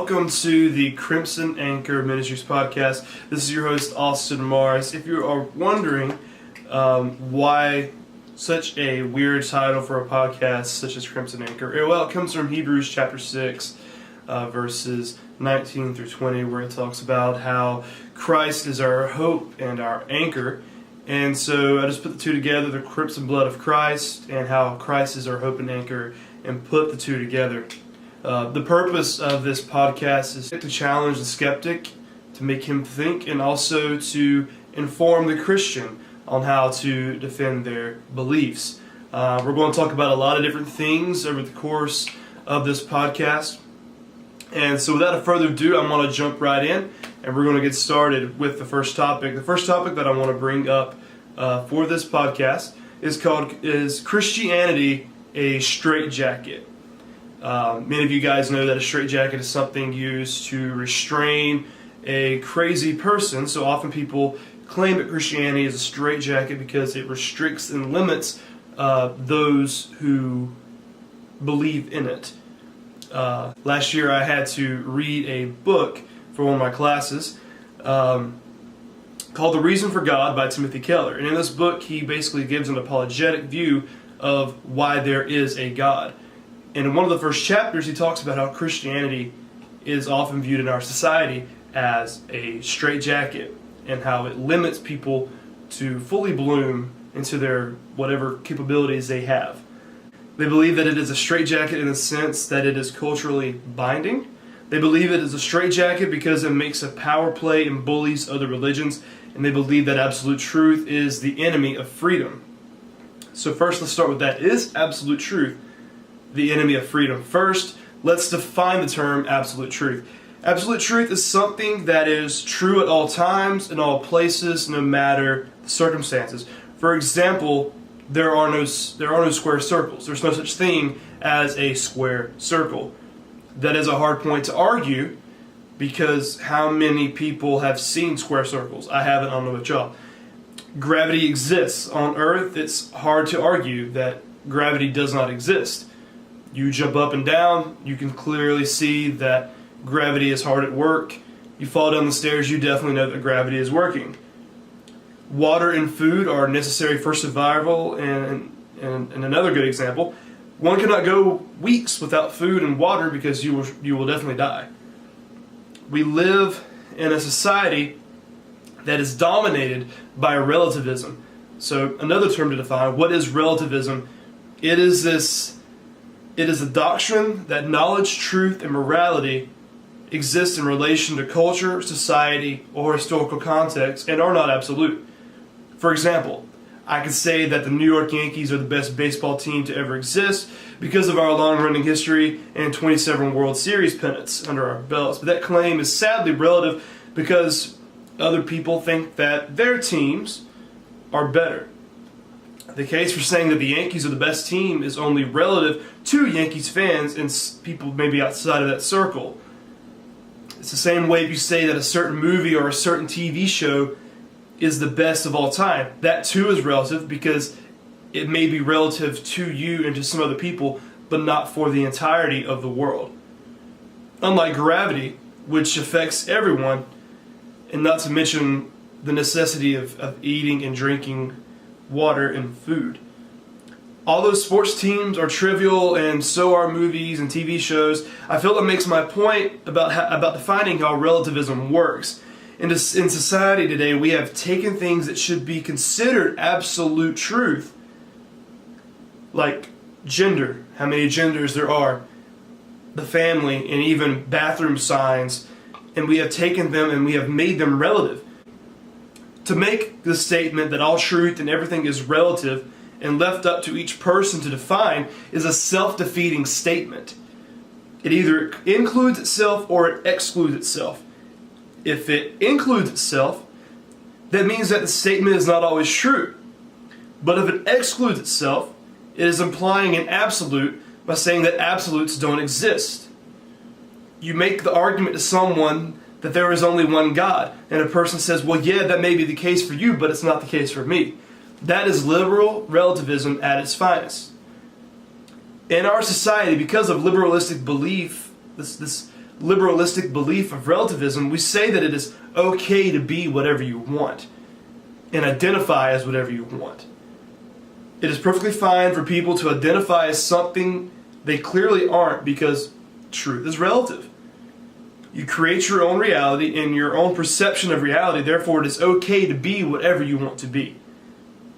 welcome to the Crimson Anchor Ministries podcast. This is your host, Austin Morris. If you are wondering why such a weird title for a podcast such as Crimson Anchor, well, it comes from Hebrews chapter 6, verses 19 through 20, where it talks about how Christ is our hope and our anchor. And so I just put the two together, the crimson blood of Christ and how Christ is our hope and anchor, and put the two together. The purpose of this podcast is to challenge the skeptic, to make him think, and also to inform the Christian on how to defend their beliefs. We're going to talk about a lot of different things over the course of this podcast. And so without further ado, I'm going to jump right in, and we're going to get started with the first topic. The first topic that I want to bring up for this podcast is Christianity a Straightjacket? Many of you guys know that a straitjacket is something used to restrain a crazy person. So often people claim that Christianity is a straitjacket because it restricts and limits those who believe in it. Last year I had to read a book for one of my classes called The Reason for God by Timothy Keller. And in this book he basically gives an apologetic view of why there is a God. And in one of the first chapters, he talks about how Christianity is often viewed in our society as a straitjacket and how it limits people to fully bloom into their whatever capabilities they have. They believe that it is a straitjacket in the sense that it is culturally binding. They believe it is a straitjacket because it makes a power play and bullies other religions. And they believe that absolute truth is the enemy of freedom. So first, let's start with that. Is absolute truth the enemy of freedom? First, let's define the term absolute truth. Absolute truth is something that is true at all times, in all places, no matter the circumstances. For example, there are no square circles. There's no such thing as a square circle. That is a hard point to argue because how many people have seen square circles? I haven't, I don't know about y'all. Gravity exists on Earth. It's hard to argue that gravity does not exist. You jump up and down, you can clearly see that gravity is hard at work. You fall down the stairs, you definitely know that gravity is working. Water and food are necessary for survival, and another good example, one cannot go weeks without food and water because you will definitely die. We live in a society that is dominated by relativism. So another term to define, what is relativism? It is a doctrine that knowledge, truth, and morality exist in relation to culture, society, or historical context and are not absolute. For example, I could say that the New York Yankees are the best baseball team to ever exist because of our long-running history and 27 World Series pennants under our belts. But that claim is sadly relative because other people think that their teams are better. The case for saying that the Yankees are the best team is only relative to Yankees fans and people maybe outside of that circle. It's the same way if you say that a certain movie or a certain TV show is the best of all time. That too is relative because it may be relative to you and to some other people, but not for the entirety of the world. Unlike gravity, which affects everyone, and not to mention the necessity of eating and drinking water and food. Although sports teams are trivial and so are movies and TV shows, I feel that makes my point about defining how relativism works. In society today, we have taken things that should be considered absolute truth, like gender, how many genders there are, the family, and even bathroom signs, and we have taken them and we have made them relative. To make the statement that all truth and everything is relative and left up to each person to define is a self-defeating statement. It either includes itself or it excludes itself. If it includes itself, that means that the statement is not always true. But if it excludes itself, it is implying an absolute by saying that absolutes don't exist. You make the argument to someone that there is only one God, and a person says, well, yeah, that may be the case for you, but it's not the case for me. That is liberal relativism at its finest. In our society, because of liberalistic belief, this liberalistic belief of relativism, we say that it is okay to be whatever you want and identify as whatever you want. It is perfectly fine for people to identify as something they clearly aren't because truth is relative. You create your own reality and your own perception of reality, therefore it is okay to be whatever you want to be.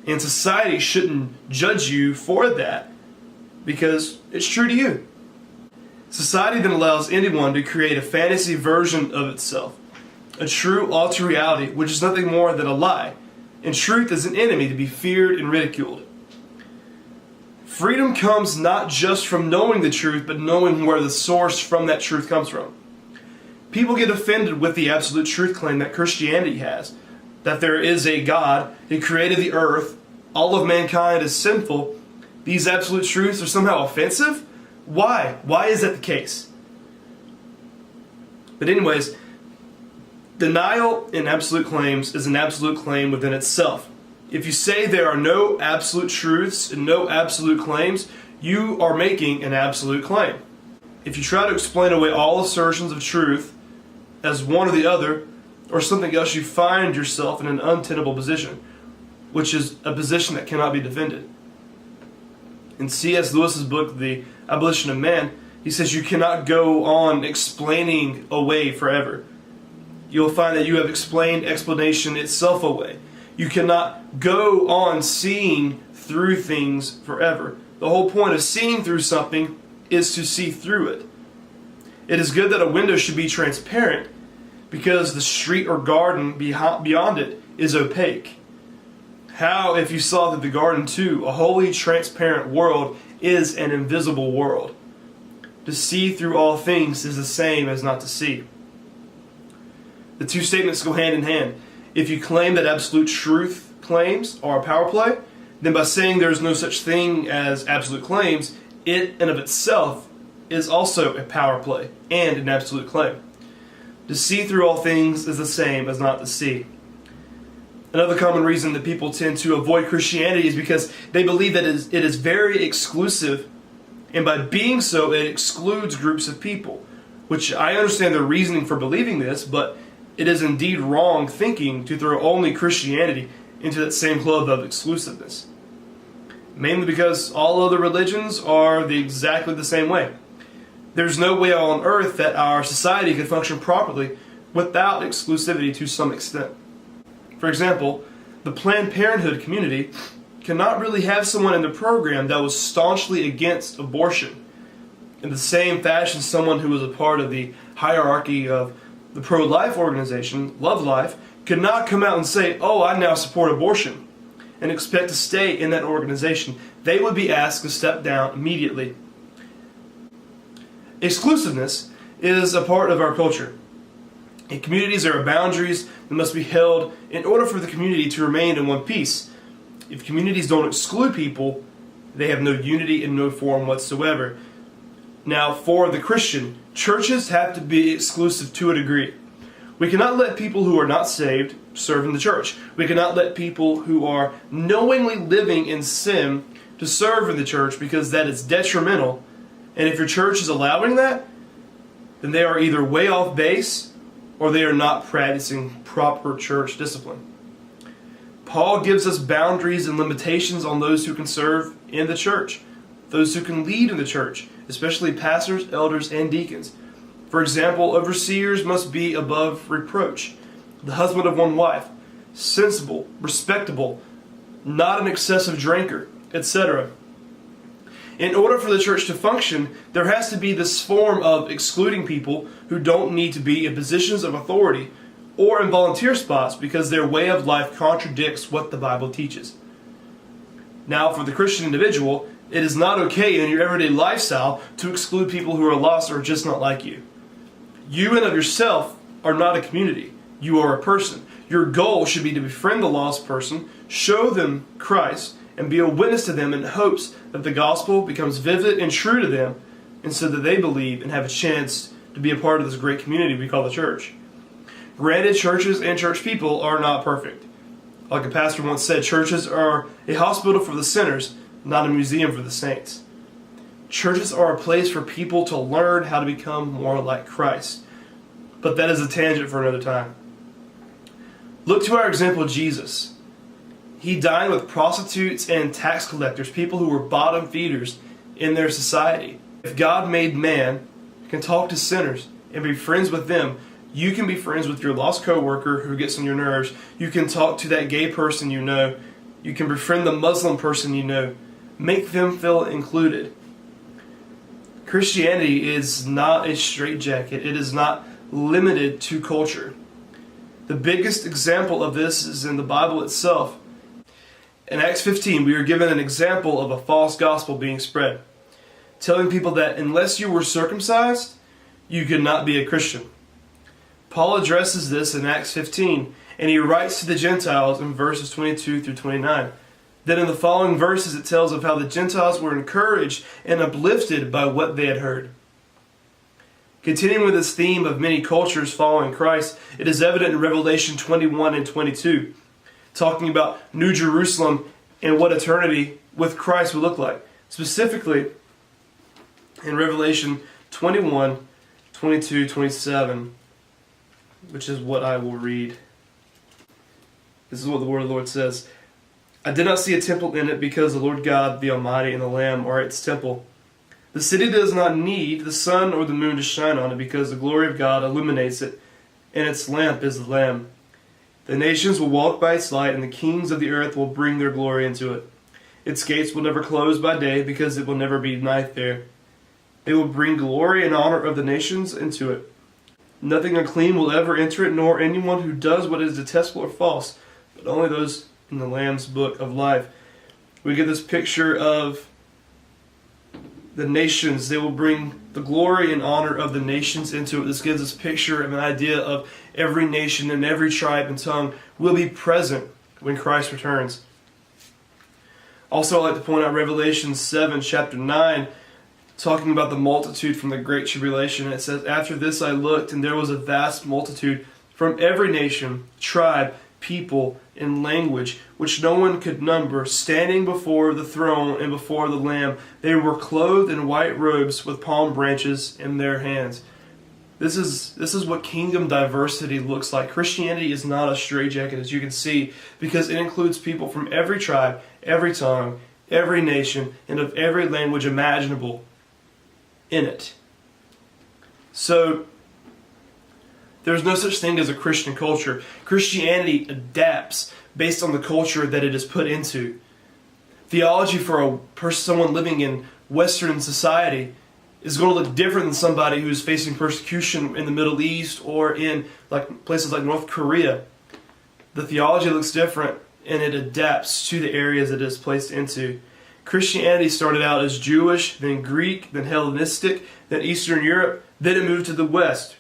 And society shouldn't judge you for that because it's true to you. Society then allows anyone to create a fantasy version of itself, a true alter reality, which is nothing more than a lie, and truth is an enemy to be feared and ridiculed. Freedom comes not just from knowing the truth, but knowing where the source from that truth comes from. People get offended with the absolute truth claim that Christianity has, that there is a God who created the earth, all of mankind is sinful. These absolute truths are somehow offensive? Why? Why is that the case? But anyways, denial in absolute claims is an absolute claim within itself. If you say there are no absolute truths and no absolute claims, you are making an absolute claim. If you try to explain away all assertions of truth as one or the other, or something else, you find yourself in an untenable position, which is a position that cannot be defended. In C.S. Lewis's book, The Abolition of Man, he says you cannot go on explaining away forever. You'll find that you have explained explanation itself away. You cannot go on seeing through things forever. The whole point of seeing through something is to see through it. It is good that a window should be transparent because the street or garden beyond it is opaque. How if you saw that the garden too, a wholly transparent world, is an invisible world? To see through all things is the same as not to see. The two statements go hand in hand. If you claim that absolute truth claims are a power play, then by saying there is no such thing as absolute claims, it in of itself is also a power play and an absolute claim. To see through all things is the same as not to see. Another common reason that people tend to avoid Christianity is because they believe that it is very exclusive, and by being so, it excludes groups of people, which I understand their reasoning for believing this, but it is indeed wrong thinking to throw only Christianity into that same club of exclusiveness. Mainly because all other religions are exactly the same way. There's no way on earth that our society could function properly without exclusivity to some extent. For example, the Planned Parenthood community cannot really have someone in the program that was staunchly against abortion. In the same fashion, someone who was a part of the hierarchy of the pro-life organization, Love Life, could not come out and say, "Oh, I now support abortion," and expect to stay in that organization. They would be asked to step down immediately. Exclusiveness is a part of our culture. In communities, there are boundaries that must be held in order for the community to remain in one piece. If communities don't exclude people, they have no unity in no form whatsoever. Now, for the Christian, churches have to be exclusive to a degree. We cannot let people who are not saved serve in the church. We cannot let people who are knowingly living in sin to serve in the church because that is detrimental. And if your church is allowing that, then they are either way off base or they are not practicing proper church discipline. Paul gives us boundaries and limitations on those who can serve in the church, those who can lead in the church, especially pastors, elders, and deacons. For example, overseers must be above reproach, the husband of one wife, sensible, respectable, not an excessive drinker, etc. In order for the church to function, there has to be this form of excluding people who don't need to be in positions of authority or in volunteer spots because their way of life contradicts what the Bible teaches. Now, for the Christian individual, it is not okay in your everyday lifestyle to exclude people who are lost or just not like you. You in of yourself are not a community. You are a person. Your goal should be to befriend the lost person, show them Christ, and be a witness to them in hopes that the gospel becomes vivid and true to them, and so that they believe and have a chance to be a part of this great community we call the church. Granted, churches and church people are not perfect. Like a pastor once said, churches are a hospital for the sinners, not a museum for the saints. Churches are a place for people to learn how to become more like Christ. But that is a tangent for another time. Look to our example, Jesus. He dined with prostitutes and tax collectors, people who were bottom feeders in their society. If God made man can talk to sinners and be friends with them, you can be friends with your lost coworker who gets on your nerves. You can talk to that gay person you know. You can befriend the Muslim person you know. Make them feel included. Christianity is not a straitjacket. It is not limited to culture. The biggest example of this is in the Bible itself. In Acts 15, we are given an example of a false gospel being spread, telling people that unless you were circumcised, you could not be a Christian. Paul addresses this in Acts 15, and he writes to the Gentiles in verses 22 through 29. Then in the following verses it tells of how the Gentiles were encouraged and uplifted by what they had heard. Continuing with this theme of many cultures following Christ, it is evident in Revelation 21 and 22, talking about New Jerusalem and what eternity with Christ would look like. Specifically, in Revelation 21, 22, 27, which is what I will read. This is what the word of the Lord says. I did not see a temple in it because the Lord God, the Almighty, and the Lamb are its temple. The city does not need the sun or the moon to shine on it because the glory of God illuminates it, and its lamp is the Lamb. The nations will walk by its light, and the kings of the earth will bring their glory into it. Its gates will never close by day because it will never be night there. They will bring glory and honor of the nations into it. Nothing unclean will ever enter it, nor anyone who does what is detestable or false, but only those in the Lamb's book of life. We get this picture of the nations. They will bring the glory and honor of the nations into it. This gives us a picture of an idea of every nation and every tribe and tongue will be present when Christ returns. Also, I'd like to point out Revelation 7, chapter 9, talking about the multitude from the Great Tribulation. It says, after this I looked, and there was a vast multitude from every nation, tribe, people, and language, which no one could number, standing before the throne and before the Lamb. They were clothed in white robes with palm branches in their hands. This is what kingdom diversity looks like. Christianity is not a straitjacket, as you can see, because it includes people from every tribe, every tongue, every nation, and of every language imaginable in it. So, there's no such thing as a Christian culture. Christianity adapts based on the culture that it is put into. Theology for someone living in Western society is going to look different than somebody who's facing persecution in the Middle East or in places like North Korea. The theology looks different, and it adapts to the areas it is placed into. Christianity started out as Jewish, then Greek, then Hellenistic, then Eastern Europe, then it moved to the West.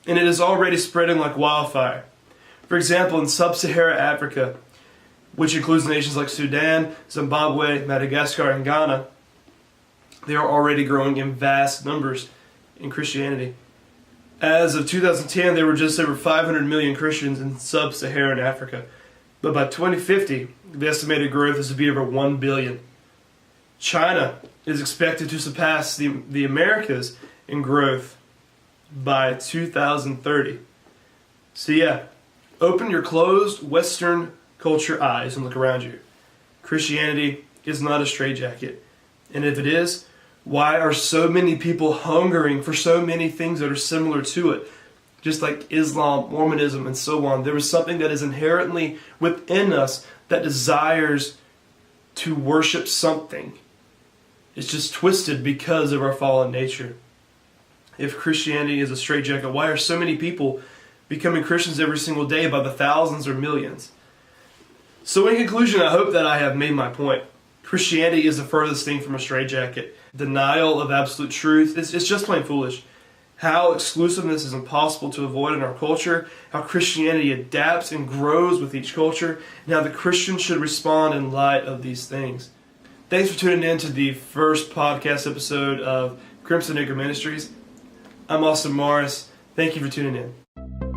And it is already spreading like wildfire. For example, in sub-Saharan Africa, which includes nations like Sudan, Zimbabwe, Madagascar, and Ghana, they are already growing in vast numbers in Christianity. As of 2010, there were just over 500 million Christians in sub-Saharan Africa. But by 2050, the estimated growth is to be over 1 billion. China is expected to surpass the Americas in growth by 2030. So yeah, open your closed Western culture eyes and look around you. Christianity is not a straitjacket. And if it is, why are so many people hungering for so many things that are similar to it? Just like Islam, Mormonism, and so on. There is something that is inherently within us that desires to worship something. It's just twisted because of our fallen nature. If Christianity is a straitjacket, why are so many people becoming Christians every single day by the thousands or millions? So in conclusion, I hope that I have made my point. Christianity is the furthest thing from a straitjacket. Denial of absolute truth, it's just plain foolish. How exclusiveness is impossible to avoid in our culture, how Christianity adapts and grows with each culture, and how the Christian should respond in light of these things. Thanks for tuning in to the first podcast episode of Crimson Acre Ministries. I'm Austin Morris. Thank you for tuning in.